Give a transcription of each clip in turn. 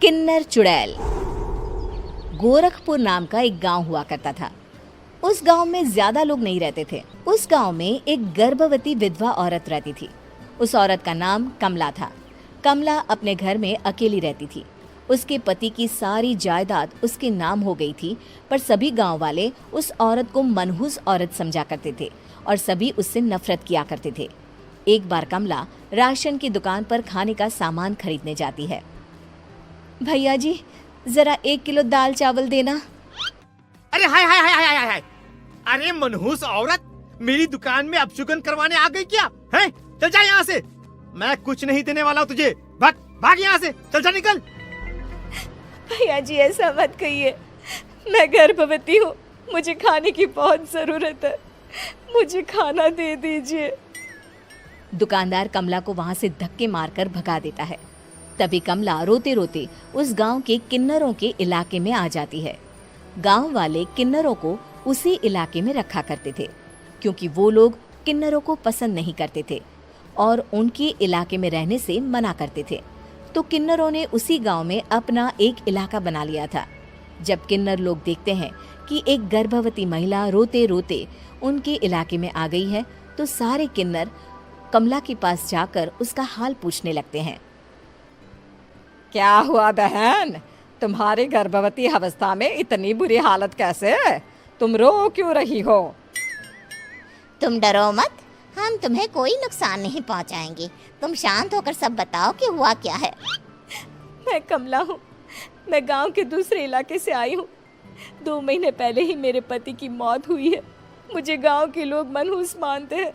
किन्नर चुड़ैल। गोरखपुर नाम का एक गांव हुआ करता था। उस गांव में ज्यादा लोग नहीं रहते थे। उस गांव में एक गर्भवती विधवा औरत रहती थी। उस औरत का नाम कमला था। कमला अपने घर में अकेली रहती थी। उसके पति की सारी जायदाद उसके नाम हो गई थी, पर सभी गांव वाले उस औरत को मनहूस औरत समझा करते थे और सभी उससे नफरत किया करते थे। एक बार कमला राशन की दुकान पर खाने का सामान खरीदने जाती है। भैया जी, जरा 1 किलो दाल चावल देना। अरे हाय हाय हाय हाय हाय! अरे मनहूस औरत, मेरी दुकान में अपशुगन करवाने आ गई क्या? हैं? चल जा यहाँ से, मैं कुछ नहीं देने वाला हूँ तुझे। भाग भाग यहाँ से, चल जा निकल। भैया जी, ऐसा मत कहिए, मैं गर्भवती हूँ, मुझे खाने की बहुत जरूरत है, मुझे खाना दे दीजिए। दुकानदार कमला को वहां से धक्के मारकर भगा देता है। तभी कमला रोते रोते उस गांव के किन्नरों के इलाके में आ जाती है। गांव वाले किन्नरों को उसी इलाके में रखा करते थे, क्योंकि वो लोग किन्नरों को पसंद नहीं करते थे और उनके इलाके में रहने से मना करते थे। तो किन्नरों ने उसी गांव में अपना एक इलाका बना लिया था। जब किन्नर लोग देखते हैं कि एक गर्भवती महिला रोते रोते उनके इलाके में आ गई है, तो सारे किन्नर कमला के पास जाकर उसका हाल पूछने लगते हैं। क्या हुआ बहन, तुम्हारी गर्भवती अवस्था में इतनी बुरी हालत कैसे? तुम रो क्यों रही हो? तुम डरो मत, हम तुम्हें कोई नुकसान नहीं पहुंचाएंगे। तुम शांत होकर सब बताओ कि हुआ क्या है। मैं कमला हूँ, मैं गांव के दूसरे इलाके से आई हूँ। 2 महीने पहले ही मेरे पति की मौत हुई है। मुझे गांव के लोग मनहूस मानते हैं,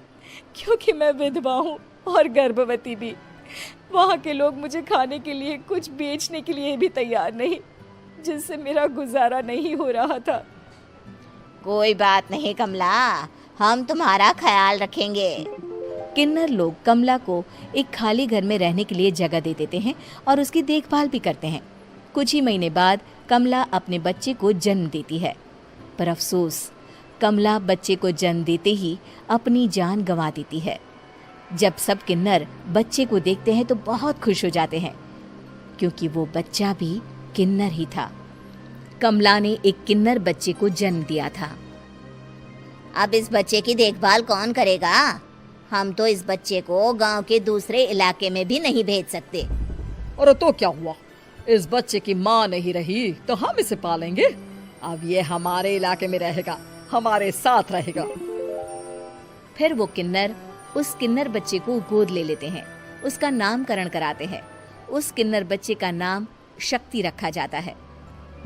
क्योंकि मैं विधवा हूँ और गर्भवती भी। वहाँ के लोग मुझे खाने के लिए कुछ बेचने के लिए भी तैयार नहीं, जिससे मेरा गुजारा नहीं हो रहा था। कोई बात नहीं कमला, हम तुम्हारा ख्याल रखेंगे। किन्नर लोग कमला को एक खाली घर में रहने के लिए जगह दे देते हैं और उसकी देखभाल भी करते हैं। कुछ ही महीने बाद कमला अपने बच्चे को जन्म देती है, पर अफसोस, कमला बच्चे को जन्म देते ही अपनी जान गंवा देती है। जब सब किन्नर बच्चे को देखते हैं तो बहुत खुश हो जाते हैं, क्योंकि वो बच्चा भी किन्नर ही था। कमला ने एक किन्नर बच्चे को जन्म दिया था। अब इस बच्चे की देखभाल कौन करेगा? हम तो इस बच्चे को गांव के दूसरे इलाके में भी नहीं भेज सकते। और तो क्या हुआ, इस बच्चे की माँ नहीं रही तो हम इसे पालेंगे। अब ये हमारे इलाके में रहेगा, हमारे साथ रहेगा। फिर वो किन्नर उस किन्नर बच्चे को गोद ले लेते हैं, उसका नामकरण कराते हैं। उस किन्नर बच्चे का नाम शक्ति रखा जाता है।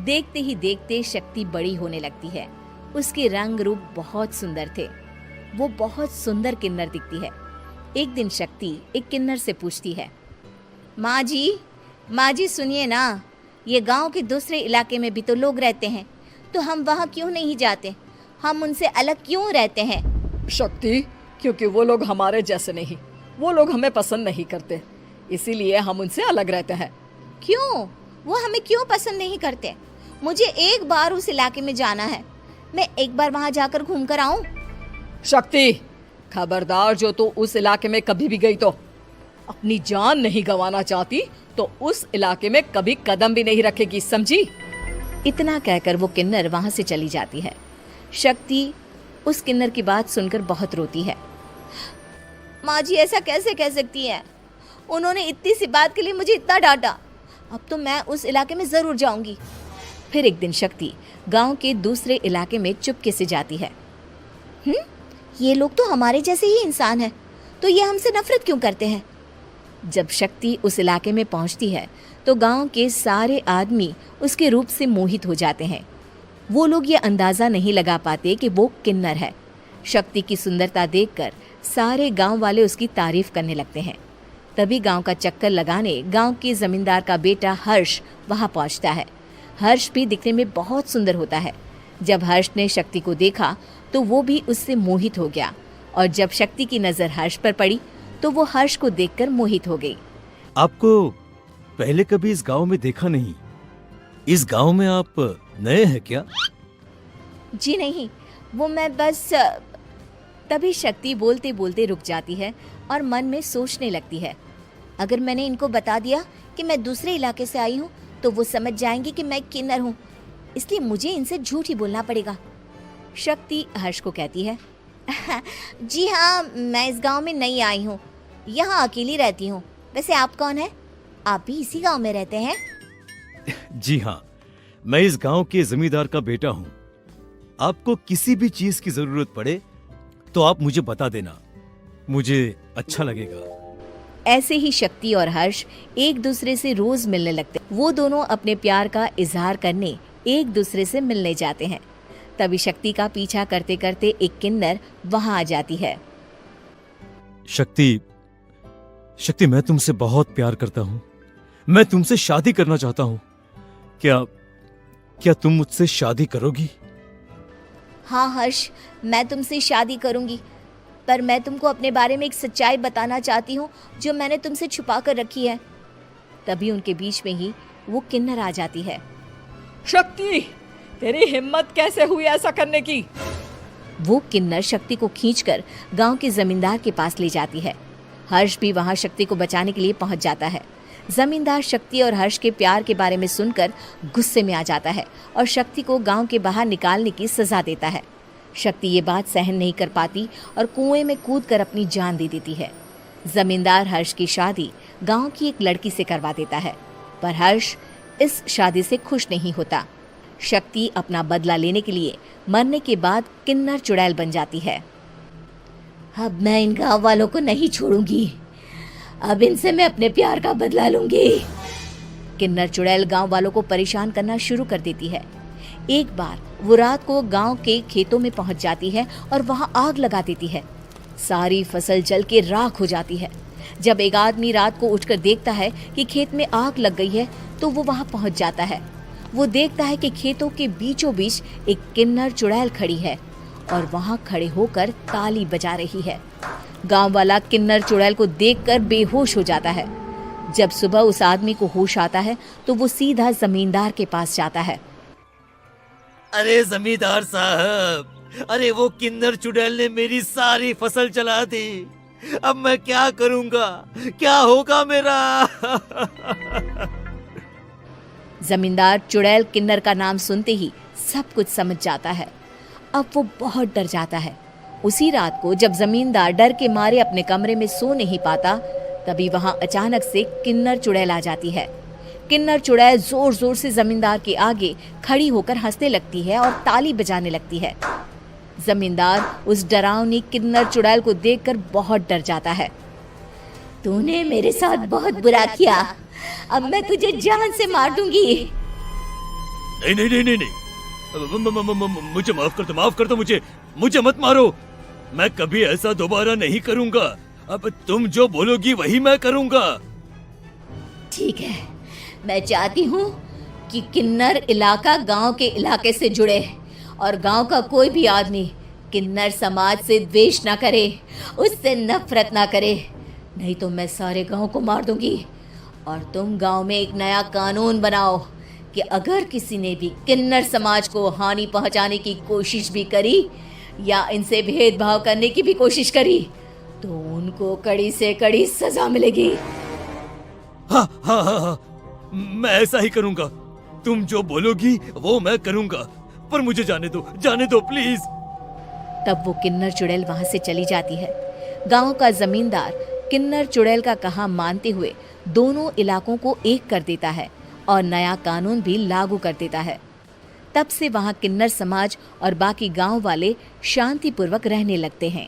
देखते ही देखते शक्ति बड़ी होने लगती है। उसके रंग रूप बहुत सुंदर थे। वो बहुत सुंदर किन्नर दिखती है। एक दिन शक्ति एक किन्नर से पूछती है, माँ जी सुनिए ना, ये गांव के दूसरे इलाके में भी तो लोग रहते हैं, तो हम वहाँ क्यों नहीं जाते? हम उनसे अलग क्यों रहते हैं? शक्ति, क्योंकि वो लोग हमारे जैसे नहीं, वो लोग हमें पसंद नहीं करते, इसीलिए हम उनसे अलग रहते हैं। क्यों? वो हमें क्यों पसंद नहीं करते? मुझे एक बार उस इलाके में जाना है, मैं एक बार वहाँ जाकर घूम कर आऊं। शक्ति, खबरदार, जो तू उस इलाके में कभी भी गई तो अपनी जान नहीं गंवाना चाहती तो उस इलाके में कभी कदम भी नहीं रखेगी, समझी? इतना कहकर वो किन्नर वहां से चली जाती है। शक्ति उस किन्नर की बात सुनकर बहुत रोती है। माँ जी, ऐसा कैसे कह सकती हैं? उन्होंने इतनी सी बात के लिए मुझे इतना डांटा। अब तो मैं उस इलाके में जरूर जाऊंगी। फिर एक दिन शक्ति गांव के दूसरे इलाके में चुपके से जाती है। ये लोग तो हमारे जैसे ही इंसान हैं, तो ये हमसे नफरत क्यों करते हैं? जब शक्ति उस इलाके में पहुंचती है तो गांव के सारे आदमी उसके रूप से मोहित हो जाते हैं। वो लोग ये अंदाजा नहीं लगा पाते कि वो किन्नर है। शक्ति की सुंदरता देखकर सारे गांव वाले उसकी तारीफ करने लगते हैं। तभी गांव का चक्कर लगाने गांव के जमींदार का बेटा हर्ष वहां पहुंचता है। हर्ष भी दिखने में बहुत सुंदर होता है। जब हर्ष ने शक्ति को देखा तो वो भी उससे मोहित हो गया, और जब शक्ति की नजर हर्ष पर पड़ी तो वो हर्ष को देखकर मोहित हो गई। आपको पहले कभी इस गांव में देखा नहीं। इस गांव में आप नए हैं क्या? जी नहीं, वो मैं बस। तभी शक्ति बोलते बोलते रुक जाती है और मन में सोचने लगती है, अगर मैंने इनको बता दिया कि मैं दूसरे इलाके से आई हूँ तो वो समझ जाएंगे कि मैं किन्नर हूँ, इसलिए मुझे इनसे झूठ ही बोलना पड़ेगा। शक्ति हर्ष को कहती है, जी हाँ, मैं इस गांव में नई आई हूँ, यहाँ अकेली रहती हूँ। वैसे आप कौन है? आप भी इसी गांव में रहते हैं? जी हाँ, मैं इस गांव के जमींदार का बेटा हूँ। आपको किसी भी चीज की जरूरत पड़े तो आप मुझे बता देना, मुझे अच्छा लगेगा। ऐसे ही शक्ति और हर्ष एक दूसरे से रोज मिलने लगते। वो दोनों अपने प्यार का इजहार करने एक दूसरे से मिलने जाते हैं। तभी शक्ति का पीछा करते करते एक किन्नर वहां आ जाती है। शक्ति, शक्ति, मैं तुमसे बहुत प्यार करता हूँ। मैं तुमसे शादी करना चाहता हूँ। क्या तुम मुझसे शादी करोगी? हाँ हर्ष, मैं तुमसे शादी करूंगी, पर मैं तुमको अपने बारे में एक सच्चाई बताना चाहती हूँ जो मैंने तुमसे छुपा कर रखी है। तभी उनके बीच में ही वो किन्नर आ जाती है। शक्ति, तेरी हिम्मत कैसे हुई ऐसा करने की? वो किन्नर शक्ति को खींचकर गांव के जमींदार के पास ले जाती है। हर्ष भी वहां शक्ति को बचाने के लिए पहुंच जाता है। जमींदार शक्ति और हर्ष के प्यार के बारे में सुनकर गुस्से में आ जाता है और शक्ति को गांव के बाहर निकालने की सजा देता है। शक्ति ये बात सहन नहीं कर पाती और कुएं में कूदकर अपनी जान दे देती है। जमींदार हर्ष की शादी गांव की एक लड़की से करवा देता है, पर हर्ष इस शादी से खुश नहीं होता। शक्ति अपना बदला लेने के लिए मरने के बाद किन्नर चुड़ैल बन जाती है। अब मैं इन गाँव वालों को नहीं छोड़ूंगी, अब इनसे मैं अपने प्यार का बदला लूंगी। किन्नर चुड़ैल गांव वालों को परेशान करना शुरू कर देती है। एक बार वो रात को गांव के खेतों में पहुंच जाती है और वहां आग लगा देती है। सारी फसल जल के राख हो जाती है। जब एक आदमी रात को उठकर देखता है कि खेत में आग लग गई है तो वो वहां पहुंच जाता है। वो देखता है कि खेतों के बीचों बीच एक किन्नर चुड़ैल खड़ी है और वहां खड़े होकर ताली बजा रही है। गांव वाला किन्नर चुड़ैल को देखकर बेहोश हो जाता है। जब सुबह उस आदमी को होश आता है तो वो सीधा जमींदार के पास जाता है। अरे जमींदार साहब, अरे वो किन्नर चुड़ैल ने मेरी सारी फसल जला दी। अब मैं क्या करूंगा? क्या होगा मेरा? जमींदार चुड़ैल किन्नर का नाम सुनते ही सब कुछ समझ जाता है। अब वो बहुत डर जाता है। उसी रात को जब जमींदार डर के मारे अपने कमरे में सो नहीं पाता, तभी वहां अचानक से किन्नर चुड़ैल आ जाती है। किन्नर चुड़ैल जोर जोर से जमींदार के आगे खड़ी होकर हंसने लगती है और ताली बजाने लगती है। जमींदार उस डरावनी किन्नर चुड़ैल को देखकर बहुत डर जाता है। तूने मेरे साथ बहुत बुरा किया, अब मैं तुझे जान से मार दूंगी। नहीं नहीं नहीं नहीं नहीं, मुझे माफ कर दो, मुझे मत मारो। मैं कभी ऐसा दोबारा नहीं करूंगा। अब तुम जो बोलोगी वही मैं करूंगा। ठीक है, मैं चाहती हूँ कि किन्नर इलाका गांव के इलाके से जुड़े और गांव का कोई भी आदमी किन्नर समाज से द्वेष ना करे, उससे नफरत ना करे, नहीं तो मैं सारे गांव को मार दूंगी। और तुम गांव में एक नया कानून बनाओ कि अगर किसी ने भी किन्नर समाज को हानि पहुंचाने की कोशिश भी करी या इनसे भेदभाव करने की भी कोशिश करी तो उनको कड़ी से कड़ी सजा मिलेगी। हाँ हाँ हाँ हाँ, मैं ऐसा ही करूंगा। तुम जो बोलोगी वो मैं करूंगा, पर मुझे जाने दो प्लीज। तब वो किन्नर चुड़ैल वहां से चली जाती है। गांव का जमींदार किन्नर चुड़ैल का कहा मानते हुए दोनों इलाकों को एक कर देता है और नया कानून भी लागू कर देता है। तब से वहां किन्नर समाज और बाकी गांव वाले शांतिपूर्वक रहने लगते हैं।